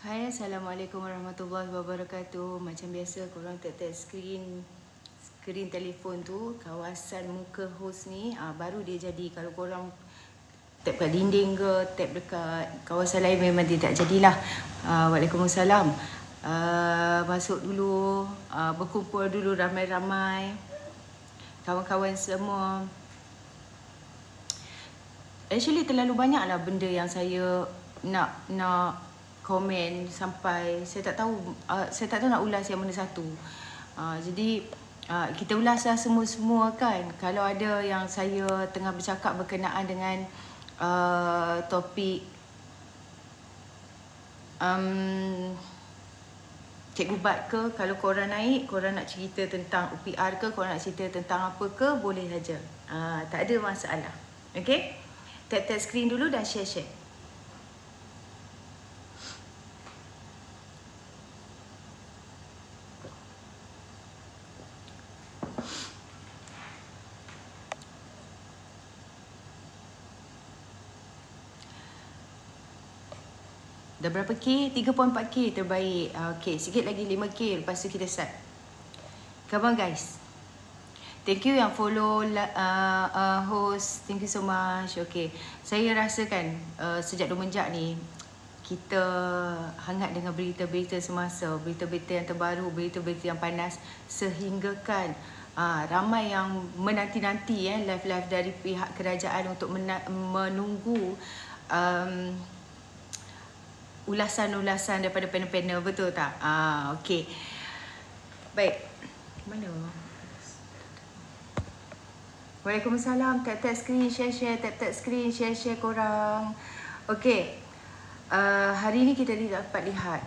Hai, Assalamualaikum warahmatullahi wabarakatuh. Macam biasa korang tap-tap skrin telefon tu, kawasan muka host ni baru dia jadi. Kalau korang tap kat dinding ke, tap dekat kawasan lain memang dia tak jadilah. Waalaikumsalam. Masuk dulu, berkumpul dulu ramai-ramai kawan-kawan semua. Actually terlalu banyaklah benda yang saya nak komen sampai saya tak tahu nak ulas yang mana satu. Jadi kita ulaslah semua kan. Kalau ada yang saya tengah bercakap berkenaan dengan topik Cikgu Bat ke, kalau korang naik, korang nak cerita tentang UPR ke, korang nak cerita tentang apa ke, boleh saja. Tak ada masalah. Okay? Tap-tap skrin dulu dan share-share. Dah berapa K? 3.4K terbaik. Okay, sikit lagi 5K. Lepas tu kita start. Come on guys. Thank you yang follow host. Thank you so much. Okay, saya rasakan sejak Domenjak ni kita hangat dengan berita-berita semasa, berita-berita yang terbaru, berita-berita yang panas, sehingga kan ramai yang menanti-nanti live-live dari pihak kerajaan untuk menunggu ulasan-ulasan daripada panel-panel, betul tak? Okey. Baik. Mana? Waalaikumsalam. Tap-tap skrin, share-share. Tap-tap skrin, share-share korang. Okey. Hari ni kita dapat lihat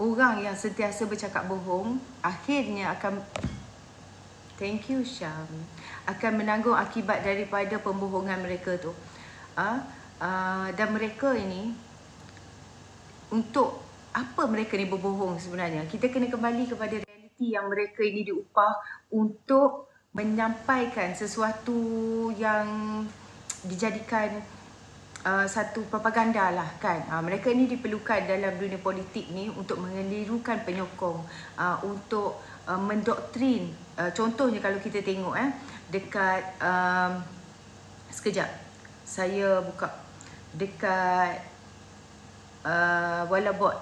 orang yang sentiasa bercakap bohong akhirnya akan, thank you Syam, akan menanggung akibat daripada pembohongan mereka tu. Dan mereka ini, untuk apa mereka ni berbohong sebenarnya? Kita kena kembali kepada realiti yang mereka ini diupah untuk menyampaikan sesuatu yang dijadikan satu propaganda lah kan. Mereka ini diperlukan dalam dunia politik ni untuk mengelirukan penyokong, untuk mendoktrin. Contohnya kalau kita tengok dekat sekejap saya buka dekat Walabot,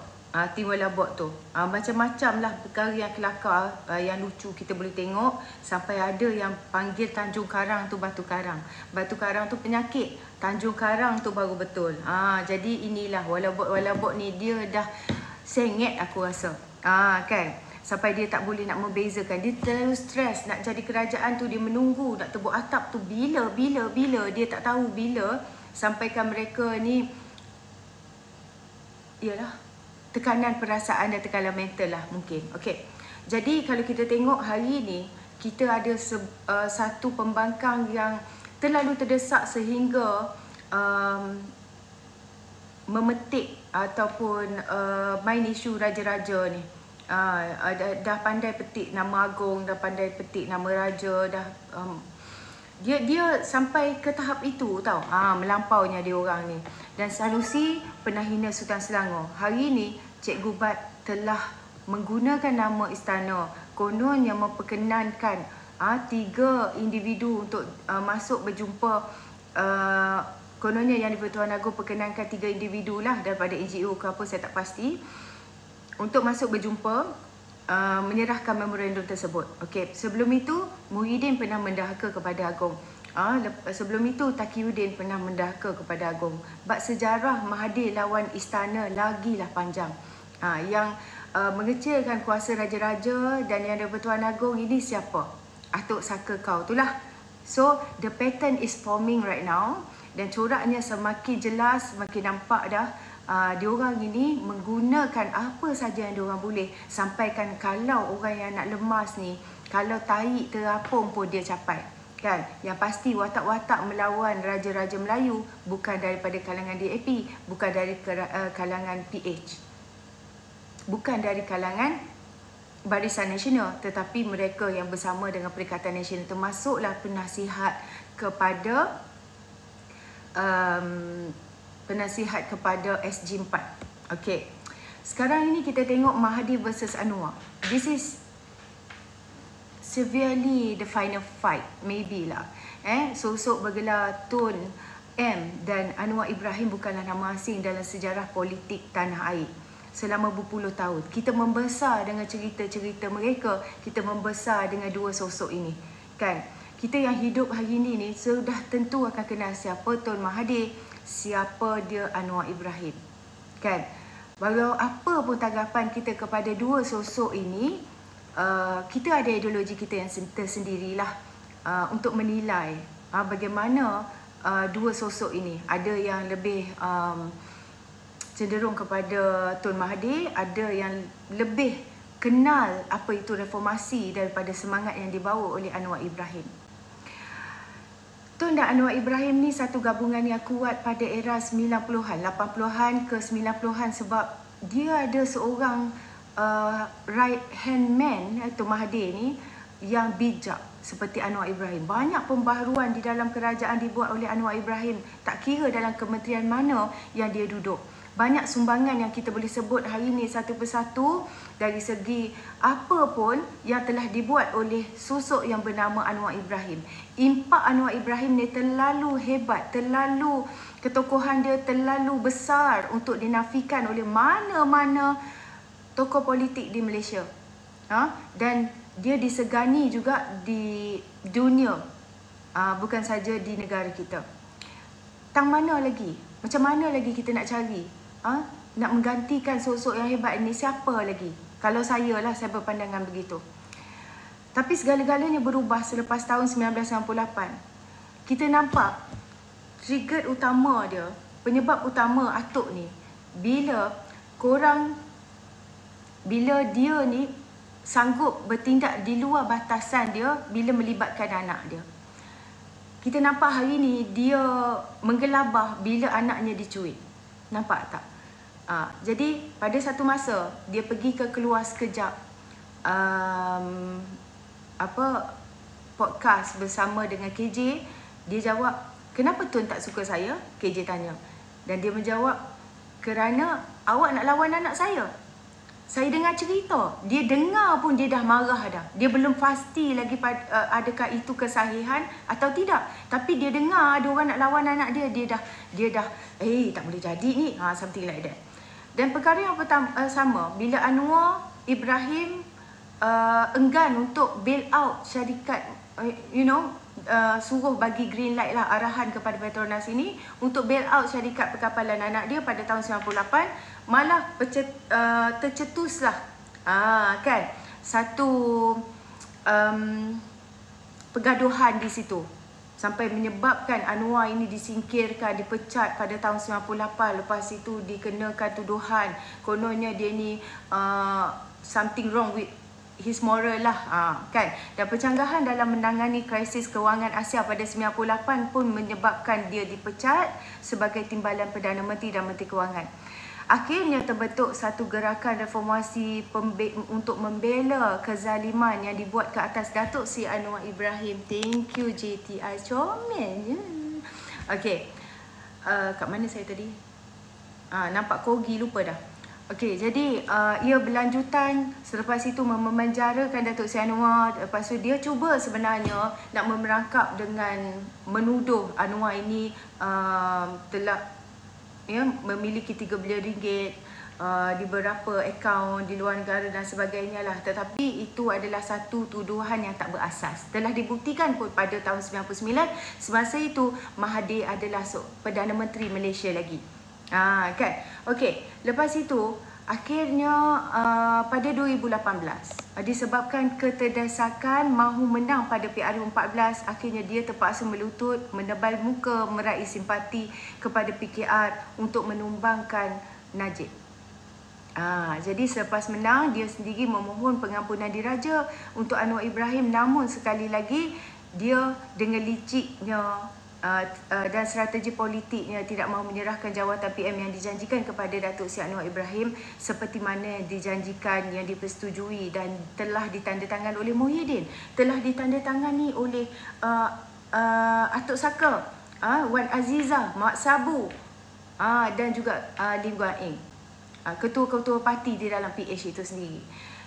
tim Walabot tu, macam-macam lah perkara yang kelakar, yang lucu kita boleh tengok. Sampai ada yang panggil Tanjung Karang tu batu karang, batu karang tu penyakit, Tanjung Karang tu baru betul. Jadi inilah Walabot ni, dia dah sengit aku rasa, kan, sampai dia tak boleh nak membezakan. Dia terlalu stres nak jadi kerajaan tu, dia menunggu nak tebuk atap tu bila, dia tak tahu bila. Sampaikan mereka ni ialah tekanan perasaan dan tekanan mental lah mungkin. Okey. Jadi kalau kita tengok hari ni, kita ada satu pembangkang yang terlalu terdesak sehingga memetik ataupun main isu raja-raja ni. Dah pandai petik nama agung, dah pandai petik nama raja, dah dia sampai ke tahap itu tau. Melampaunya dia orang ni. Dan Sanusi pernah hina Sultan Selangor. Hari ni Cikgu Bat telah menggunakan nama istana, kononnya memperkenankan 3 individu untuk masuk berjumpa. Kononnya yang di-Pertuan Agong perkenankan 3 individu lah daripada NGO ke apa, saya tak pasti, untuk masuk berjumpa, menyerahkan memorandum tersebut. Okey, sebelum itu Muhyiddin pernah mendahaka kepada Agong. Sebelum itu Taqiyuddin pernah mendahaka kepada Agong. Bab sejarah Mahathir lawan istana lagilah panjang. Yang mengecilkan kuasa raja-raja dan yang di-Pertuan Agong ini siapa? Atuk Saka kau itulah. So the pattern is forming right now, dan coraknya semakin jelas, semakin nampak dah. Diorang ini menggunakan apa saja yang diorang boleh sampaikan. Kalau orang yang nak lemas ni, kalau tahi terapung pun dia capai kan. Yang pasti watak-watak melawan raja-raja Melayu bukan daripada kalangan DAP, bukan dari kalangan PH, bukan dari kalangan Barisan Nasional, tetapi mereka yang bersama dengan Perikatan Nasional, termasuklah penasihat kepada penasihat kepada SG4. Okay. Sekarang ini kita tengok Mahathir versus Anwar. This is severely the final fight, maybe lah. Sosok bergelar Tun M dan Anwar Ibrahim bukanlah nama asing dalam sejarah politik tanah air. Selama berpuluh tahun, kita membesar dengan cerita-cerita mereka, kita membesar dengan dua sosok ini. Kan? Kita yang hidup hari ini ni sudah tentu akan kenal siapa Tun Mahathir, siapa dia Anwar Ibrahim. Kan? Walau apa pun tanggapan kita kepada dua sosok ini, kita ada ideologi kita yang tersendirilah untuk menilai bagaimana dua sosok ini. Ada yang lebih cenderung kepada Tun Mahathir, ada yang lebih kenal apa itu reformasi daripada semangat yang dibawa oleh Anwar Ibrahim. Tun dan Anwar Ibrahim ni satu gabungan yang kuat pada era 90-an, 80-an ke 90-an sebab dia ada seorang right hand man, Tun Mahathir ni, yang bijak seperti Anwar Ibrahim. Banyak pembaharuan di dalam kerajaan dibuat oleh Anwar Ibrahim, tak kira dalam kementerian mana yang dia duduk. Banyak sumbangan yang kita boleh sebut hari ini satu persatu dari segi apa pun yang telah dibuat oleh sosok yang bernama Anwar Ibrahim. Impak Anwar Ibrahim ni terlalu hebat, terlalu ketokohan dia terlalu besar untuk dinafikan oleh mana-mana tokoh politik di Malaysia. Dan dia disegani juga di dunia, bukan saja di negara kita. Tang mana lagi? Macam mana lagi kita nak cari? Nak menggantikan sosok yang hebat ini, siapa lagi? Kalau saya lah, saya berpandangan begitu. Tapi segala-galanya berubah selepas tahun 1998. Kita nampak trigger utama dia, penyebab utama atuk ni, bila dia ni sanggup bertindak di luar batasan dia bila melibatkan anak dia. Kita nampak hari ni dia menggelabah bila anaknya dicuit. Nampak tak? Jadi pada satu masa dia pergi ke keluar sekejap podcast bersama dengan KJ. Dia jawab, kenapa Tun tak suka saya? KJ tanya. Dan dia menjawab, kerana awak nak lawan anak saya. Saya dengar cerita, dia dengar pun dia dah marah dah. Dia belum pasti lagi adakah itu kesahihan atau tidak. Tapi dia dengar ada orang nak lawan anak dia, dia dah tak boleh jadi ni, something like that. Dan perkara yang sama, bila Anwar Ibrahim enggan untuk bail out syarikat, suruh bagi green light lah, arahan kepada Petronas ini untuk bail out syarikat perkapalan anak dia pada tahun 98, malah tercetuslah kan satu pergaduhan di situ sampai menyebabkan Anwar ini disingkirkan, dipecat pada tahun 98. Lepas itu dikenakan tuduhan kononnya dia ni something wrong with his moral lah, kan. Dan pencanggahan dalam menangani krisis kewangan Asia pada 98 pun menyebabkan dia dipecat sebagai timbalan Perdana Menteri dan Menteri Kewangan. Akhirnya terbentuk satu gerakan reformasi untuk membela kezaliman yang dibuat ke atas Datuk Seri Anwar Ibrahim. Thank you JTI, comel. Okay, kat mana saya tadi? Nampak kogi, lupa dah. Okey, jadi ia berlanjutan selepas itu memenjarakan Datuk Seri Anwar. Lepas tu dia cuba sebenarnya nak memerangkap dengan menuduh Anwar ini telah memiliki RM3 bilion di beberapa akaun di luar negara dan sebagainya lah. Tetapi itu adalah satu tuduhan yang tak berasas. Telah dibuktikan pun pada tahun 99, semasa itu Mahathir adalah Perdana Menteri Malaysia lagi. Kan? Okey, lepas itu akhirnya pada 2018 disebabkan keterdesakan mahu menang pada PRU14, akhirnya dia terpaksa melutut, menebal muka, meraih simpati kepada PKR untuk menumbangkan Najib. Jadi selepas menang, dia sendiri memohon pengampunan diraja untuk Anwar Ibrahim, namun sekali lagi dia dengan liciknya dan strategi politiknya tidak mahu menyerahkan jawatan PM yang dijanjikan kepada Datuk Seri Anwar Ibrahim seperti mana dijanjikan, yang dipersetujui dan telah ditandatangan oleh Muhyiddin, telah ditandatangani oleh Atuk Saka, Wan Azizah, Mak Sabu, dan juga Lim Guan Eng. ketua-ketua parti di dalam PH itu sendiri.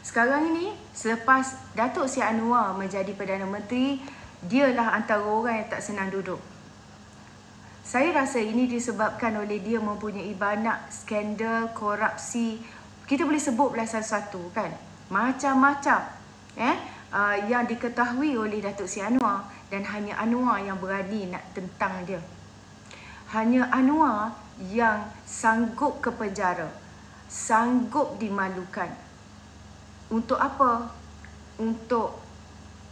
Sekarang ini, selepas Datuk Seri Anwar menjadi Perdana Menteri, dialah antara orang yang tak senang duduk. Saya rasa ini disebabkan oleh dia mempunyai banyak skandal, korupsi. Kita boleh sebutlah satu-satu kan. Macam-macam yang diketahui oleh Datuk Seri Anwar, dan hanya Anwar yang berani nak tentang dia. Hanya Anwar yang sanggup ke penjara, sanggup dimalukan. Untuk apa? Untuk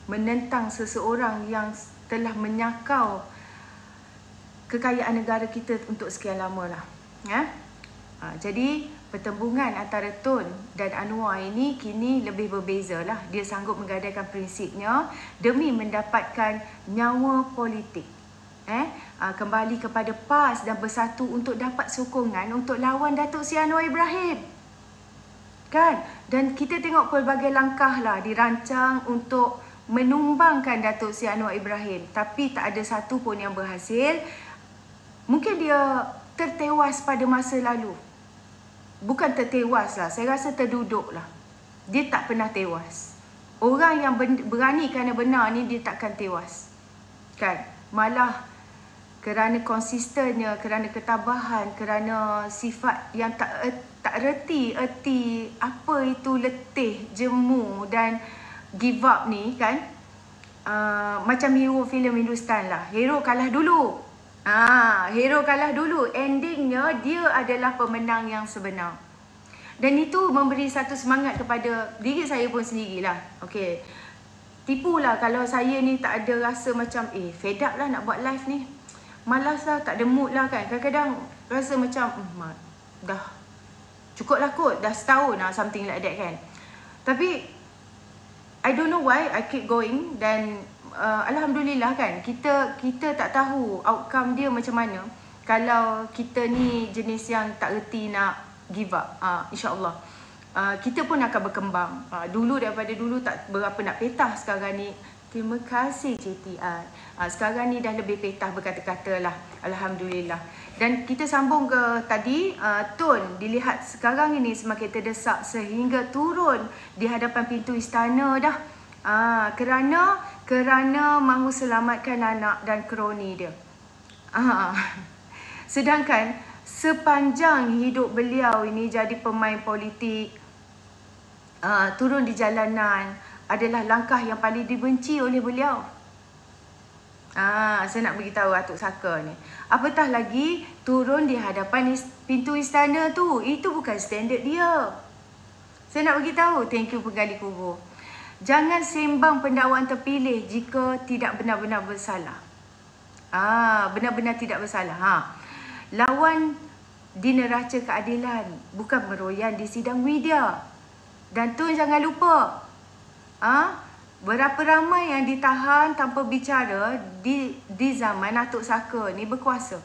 menentang seseorang yang telah menyakau kekayaan negara kita untuk sekian lama lah. Jadi pertembungan antara Tun dan Anwar ini kini lebih berbeza lah. Dia sanggup menggadaikan prinsipnya demi mendapatkan nyawa politik. Kembali kepada PAS dan bersatu untuk dapat sokongan untuk lawan Datuk Seri Anwar Ibrahim. Kan? Dan kita tengok pelbagai langkah lah dirancang untuk menumbangkan Datuk Seri Anwar Ibrahim. Tapi tak ada satu pun yang berhasil. Mungkin dia tertewas pada masa lalu. Bukan tertewas lah, saya rasa terduduk lah. Dia tak pernah tewas. Orang yang berani kerana benar ni dia takkan tewas. Kan? Malah kerana konsistennya, kerana ketabahan, kerana sifat yang tak reti apa itu letih, jemu dan give up ni kan. Macam hero filem Hindustan lah. Hero kalah dulu. Hero kalah dulu. Endingnya dia adalah pemenang yang sebenar. Dan itu memberi satu semangat kepada diri saya pun sendirilah. Okey. Tipulah kalau saya ni tak ada rasa macam fed up lah nak buat live ni. Malas lah, tak ada mood lah kan. Kadang-kadang rasa macam dah cukup lah kot. Dah setahun lah, something like that kan. Tapi I don't know why I keep going. Dan Alhamdulillah kan, kita tak tahu outcome dia macam mana. Kalau kita ni jenis yang tak reti nak give up, insyaAllah kita pun akan berkembang. Dulu daripada dulu tak berapa nak petah, sekarang ni terima kasih CTI. Sekarang ni dah lebih petah berkata-kata lah. Alhamdulillah. Dan kita sambung ke tadi, Tun dilihat sekarang ini semakin terdesak sehingga turun di hadapan pintu istana dah. Kerana mahu selamatkan anak dan kroni dia. Sedangkan sepanjang hidup beliau ini jadi pemain politik, turun di jalanan adalah langkah yang paling dibenci oleh beliau. Saya nak beritahu Atuk Saka ni. Apatah lagi turun di hadapan pintu istana tu. Itu bukan standard dia. Saya nak beritahu, thank you penggali kubur. Jangan sembang pendakwaan terpilih jika tidak benar-benar bersalah. Benar-benar tidak bersalah. Lawan di neraca keadilan, bukan meroyan di sidang media. Dan Tun jangan lupa, berapa ramai yang ditahan tanpa bicara di zaman Atuk Saka ni berkuasa.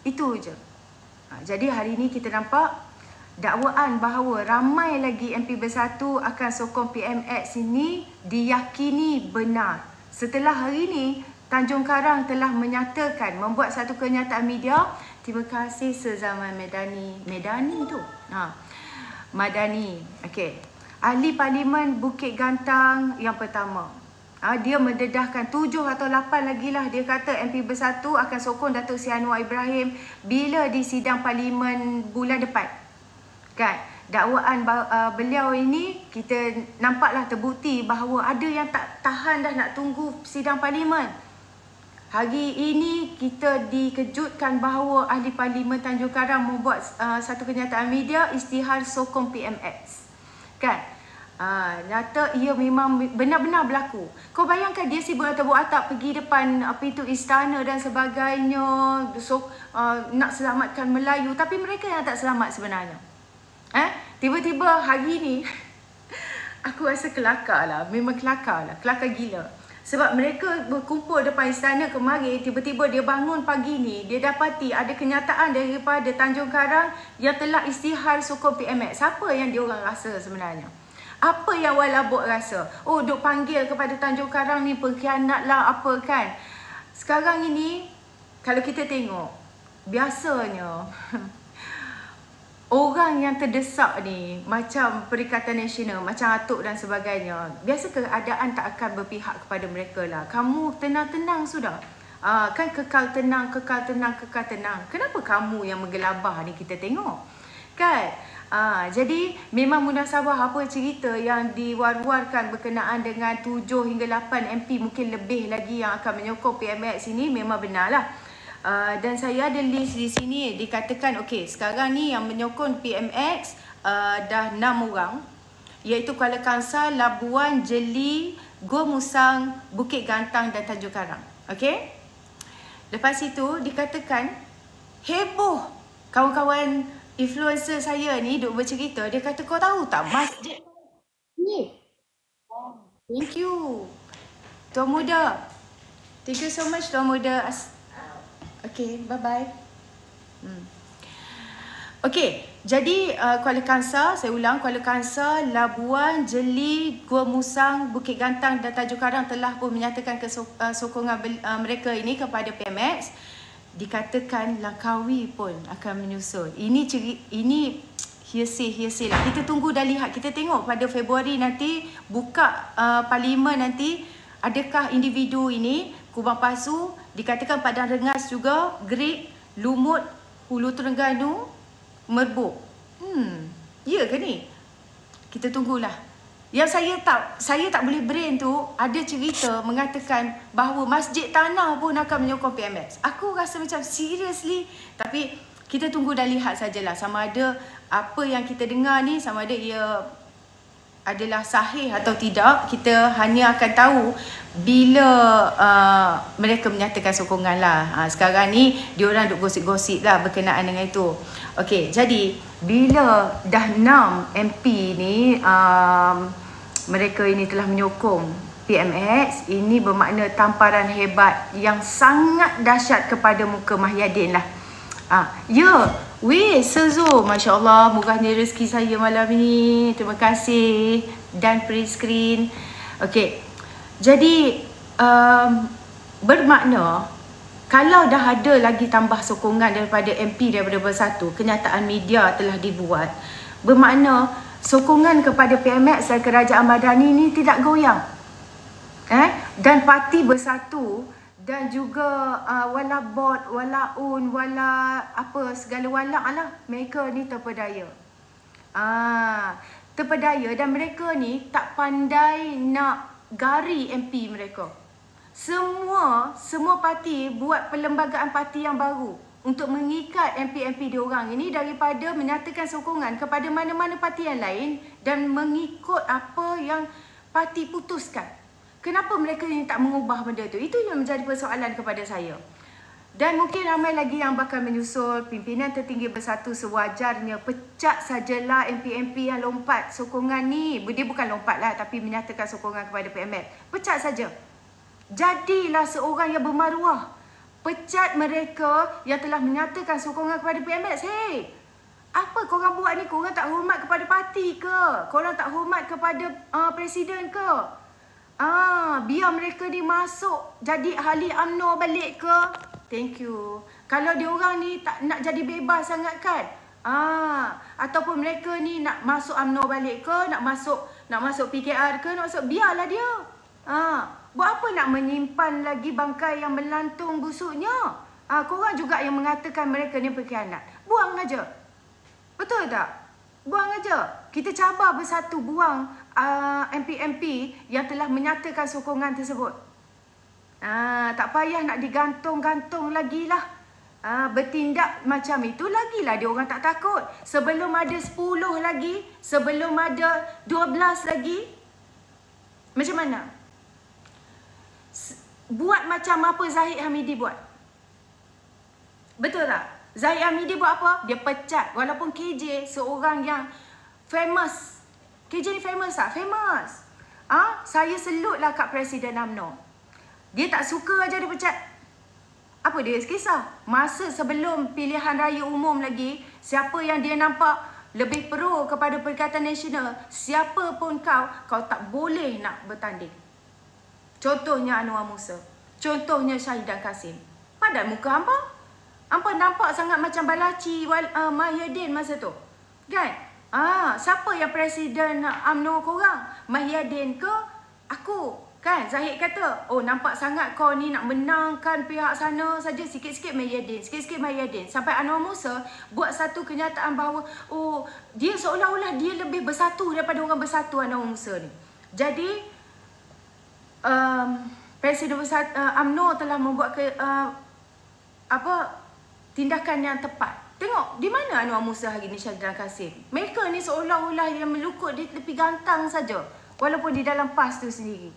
Itu je. Jadi hari ni kita nampak dakwaan bahawa ramai lagi MP Bersatu akan sokong PMX ini diyakini benar. Setelah hari ini Tanjung Karang telah menyatakan, membuat satu kenyataan media. Terima kasih Sezaman Medani. Medani tu? Madani. Okey. Ahli Parlimen Bukit Gantang yang pertama. Dia mendedahkan 7 atau 8 lagi lah. Dia kata MP Bersatu akan sokong Datuk Seri Anwar Ibrahim bila di sidang Parlimen bulan depan. Kan? Dakwaan beliau ini kita nampaklah terbukti bahawa ada yang tak tahan dah nak tunggu sidang Parlimen. Hari ini kita dikejutkan bahawa Ahli Parlimen Tanjung Karang membuat satu kenyataan media isytihar sokong PMX. Kan? Nyata ia memang benar-benar berlaku. Kau bayangkan dia sibuk atas atap pergi depan pintu istana dan sebagainya, nak selamatkan Melayu, tapi mereka yang tak selamat sebenarnya. Tiba-tiba hari ni aku rasa kelakar lah. Memang kelakar lah. Kelakar gila. Sebab mereka berkumpul depan istana kemarin, tiba-tiba dia bangun pagi ni, dia dapati ada kenyataan daripada Tanjung Karang yang telah isytihar sokong PMX. Siapa yang diorang rasa sebenarnya? Apa yang Walabot rasa? Duk panggil kepada Tanjung Karang ni pengkhianat lah apa kan? Sekarang ini, kalau kita tengok, biasanya orang yang terdesak ni, macam Perikatan Nasional, macam Atuk dan sebagainya, biasa keadaan tak akan berpihak kepada mereka lah. Kamu tenang-tenang sudah. Kan kekal tenang, kekal tenang, kekal tenang. Kenapa kamu yang menggelabah ni kita tengok? Kan? Jadi memang munasabah apa cerita yang diwar-warkan berkenaan dengan 7 hingga 8 MP, mungkin lebih lagi yang akan menyokong PMX ini, memang benar lah. Dan saya ada list di sini, dikatakan okey, sekarang ni yang menyokong PMX dah 6 orang, iaitu Kuala Kangsar, Labuan, Jeli, Gua Musang, Bukit Gantang dan Tanjung Karang. Okey. Lepas itu dikatakan heboh. Kawan-kawan influencer saya ni duk bercerita, dia kata, kau tahu tak masjid ni? Thank you Tuan Muda. Thank you so much Tuan Muda. Okay, bye-bye. Okay, jadi Kuala Kangsar, saya ulang, Kuala Kangsar, Labuan, Jeli, Gua Musang, Bukit Gantang dan Tanjung Karang telah pun menyatakan sokongan mereka ini kepada PMX. Dikatakan Langkawi pun akan menyusul. Ini hearsay lah. Kita tunggu dan lihat. Kita tengok pada Februari nanti buka parlimen nanti, adakah individu ini Kubang Pasu, dikatakan Padang Rengas juga, Gerik, Lumut, Hulu Terengganu, Merbuk. Ya ke ni? Kita tunggulah. Yang saya tak boleh brain tu, ada cerita mengatakan bahawa Masjid Tanah pun akan menyokong PMX. Aku rasa macam seriously, tapi kita tunggu dan lihat sajalah sama ada apa yang kita dengar ni, sama ada ia adalah sahih atau tidak. Kita hanya akan tahu bila mereka menyatakan sokongan lah. Sekarang ni diorang duk gosip-gosip lah berkenaan dengan itu. Okey, jadi bila dah 6 MP ni mereka ini telah menyokong PMX, ini bermakna tamparan hebat yang sangat dahsyat kepada muka Mahyadin lah. Ya, weh, Sezo, Masya Allah, murahnya rezeki saya malam ni. Terima kasih. Dan print screen. Okey, jadi bermakna kalau dah ada lagi tambah sokongan daripada MP daripada Bersatu, kenyataan media telah dibuat, bermakna sokongan kepada PMX dan Kerajaan Madani ni tidak goyang. Dan parti Bersatu dan juga wala bot, wala un, wala apa, segala walak lah, mereka ni terpedaya. Terpedaya dan mereka ni tak pandai nak gari MP mereka. Semua parti buat perlembagaan parti yang baru untuk mengikat MP-MP diorang ini daripada menyatakan sokongan kepada mana-mana parti yang lain dan mengikut apa yang parti putuskan. Kenapa mereka ni tak mengubah benda tu? Itu yang menjadi persoalan kepada saya. Dan mungkin ramai lagi yang bakal menyusul. Pimpinan tertinggi Bersatu sewajarnya pecat sajalah MP-MP yang lompat sokongan ni. Dia bukan lompat lah, tapi menyatakan sokongan kepada PMX. Pecat saja. Jadilah seorang yang bermaruah. Pecat mereka yang telah menyatakan sokongan kepada PMX. Hey, apa korang buat ni? Korang tak hormat kepada parti ke? Korang tak hormat kepada presiden ke? Biar mereka ni masuk jadi ahli UMNO balik ke? Thank you. Kalau diorang ni tak nak jadi bebas sangat kan? Ataupun mereka ni nak masuk UMNO balik ke? Nak masuk PKR ke? Nak masuk, biarlah dia. Buat apa nak menyimpan lagi bangkai yang melantung busuknya? Korang juga yang mengatakan mereka ni pengkhianat. Buang aja. Betul tak? Buang aja. Kita cabar Bersatu buang MP-MP yang telah menyatakan sokongan tersebut. Tak payah nak digantung-gantung lagi lah. Bertindak macam itu lagilah dia orang tak takut. Sebelum ada 10 lagi, sebelum ada 12 lagi, macam mana? Buat macam apa Zahid Hamidi buat. Betul tak? Zahid Hamidi buat apa? Dia pecat. Walaupun KJ seorang yang famous. KJ ni famous tak? Famous. Saya salute lah kat Presiden UMNO. Dia tak suka aja dia pecat. Apa dia kisah? Masa sebelum pilihan raya umum lagi, siapa yang dia nampak lebih pro kepada Perikatan Nasional, siapa pun kau tak boleh nak bertanding. Contohnya Anwar Musa. Contohnya Syahidan Kasim. Padan muka hampa. Hampa nampak sangat macam Balaci Mahyadin masa tu. Kan? Siapa yang Presiden UMNO korang? Mahyadin ke aku? Kan? Zahid kata, oh nampak sangat kau ni nak menangkan pihak sana saja, sikit-sikit Mahyadin, sikit-sikit Mahyadin. Sampai Anwar Musa buat satu kenyataan bahawa, oh dia seolah-olah dia lebih bersatu daripada orang bersatu Anwar Musa ni. Jadi, Presiden UMNO telah membuat tindakan yang tepat. Tengok, di mana Anwar Musa hari ni, Shahidran Kasim? Mereka ni seolah-olah yang melukut di tepi gantang saja, walaupun di dalam PAS tu sendiri.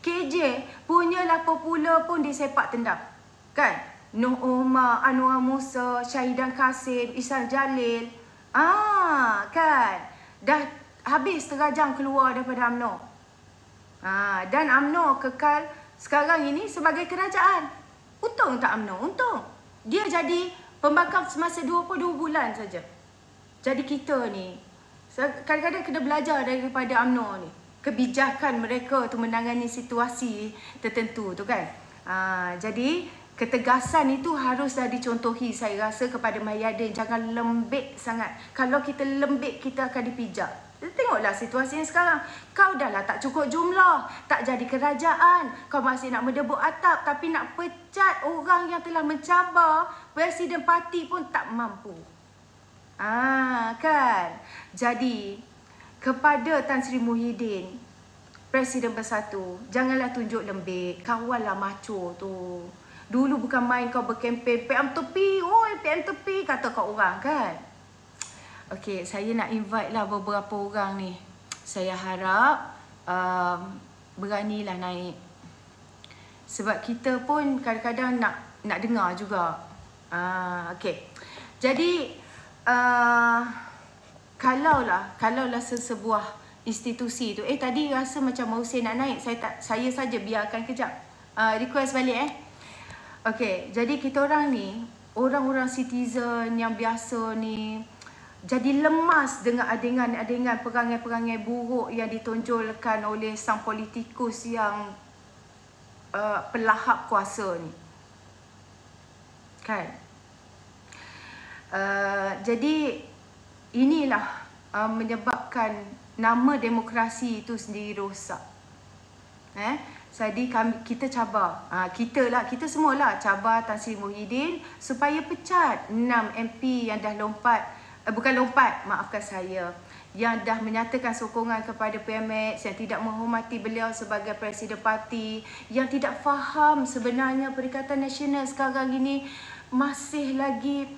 KJ punyalah popular pun disepak tendang. Kan? Noh Omar, Anwar Musa, Shahidran Kasim, Ihsan Jalil. Kan? Dah habis terajang keluar daripada UMNO. Dan UMNO kekal sekarang ini sebagai kerajaan. Untung tak UMNO? Untung. Dia jadi pembangkang semasa 22 bulan saja. Jadi kita ni kadang-kadang kena belajar daripada UMNO ni. Kebijakan mereka tu menangani situasi tertentu tu kan. Jadi ketegasan itu haruslah dicontohi saya rasa kepada Mahyadin. Jangan lembik sangat. Kalau kita lembik, kita akan dipijak. Tengoklah situasi yang sekarang. Kau dah lah tak cukup jumlah, tak jadi kerajaan. Kau masih nak mendebuk atap, tapi nak pecat orang yang telah mencabar Presiden parti pun tak mampu. Kan? Jadi, kepada Tan Sri Muhyiddin, Presiden Bersatu, janganlah tunjuk lembik. Kawallah macho tu. Dulu bukan main kau berkempen PM tepi, oi PM tepi, kata kau orang kan. Okey, saya nak invite lah beberapa orang ni. Saya harap beranilah naik. Sebab kita pun kadang-kadang nak dengar juga. Okey. Jadi kalaulah sebuah institusi tu, tadi rasa macam Hussein nak naik, saya saja biarkan kejap. Request balik Okey, jadi kita orang ni, orang-orang citizen yang biasa ni, jadi lemas dengan adengan-adengan perangai-perangai buruk yang ditonjolkan oleh sang politikus yang pelahap kuasa ni. Kan? Jadi inilah menyebabkan nama demokrasi itu sendiri rosak. Jadi kita cabar, kita semualah cabar Tan Sri Muhyiddin supaya pecat 6 MP yang dah maafkan saya, yang dah menyatakan sokongan kepada PMX, yang tidak menghormati beliau sebagai Presiden Parti, yang tidak faham sebenarnya Perikatan Nasional sekarang ini masih lagi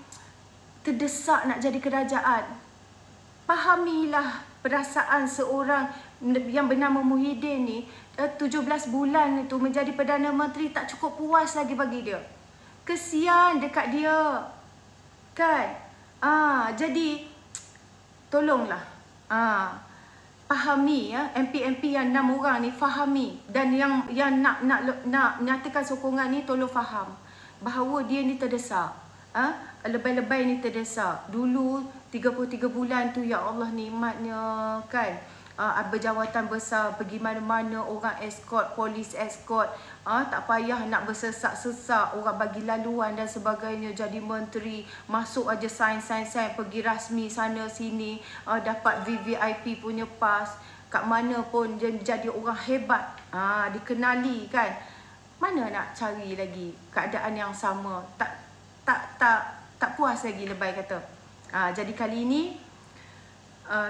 terdesak nak jadi kerajaan. Fahamilah perasaan seorang yang bernama Muhyiddin ni, 17 bulan itu menjadi Perdana Menteri tak cukup puas lagi bagi dia. Kesian dekat dia. Kan? Jadi tolonglah fahami MP-MP yang 6 orang ni, fahami, dan yang nak nyatakan sokongan ni tolong faham bahawa dia ni terdesak. Lebay-lebay ni terdesak. Dulu 33 bulan tu, ya Allah nikmatnya kan. Berjawatan besar, pergi mana-mana orang escort, polis escort, tak payah nak bersesak-sesak, orang bagi laluan dan sebagainya. Jadi menteri, masuk aja sign, pergi rasmi sana sini, dapat VVIP punya pass, kat mana pun jadi orang hebat, dikenali kan. Mana nak cari lagi keadaan yang sama? Tak puas lagi, lebay kata. Jadi kali ini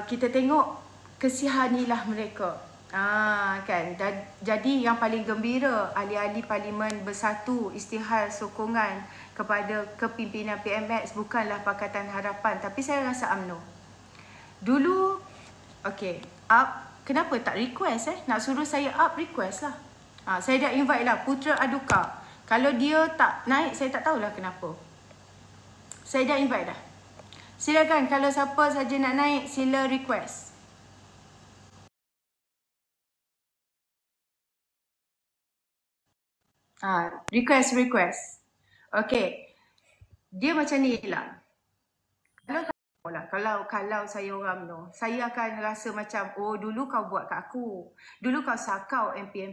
kita tengok kesihanilah mereka. Kan. Jadi yang paling gembira, ahli-ahli parlimen bersatu isytihar sokongan kepada kepimpinan PMX bukanlah Pakatan Harapan, tapi saya rasa UMNO. Dulu okey, up, kenapa tak request nak suruh saya up, request lah. Saya dah invite lah Putra Aduka. Kalau dia tak naik, saya tak tahulah kenapa. Saya dah invite dah. Silakan, kalau siapa saja nak naik, sila request. Request. Okay. Dia macam ni lah. Kalau saya orang UMNO, saya akan rasa macam, oh dulu kau buat kat aku. Dulu kau sakau MP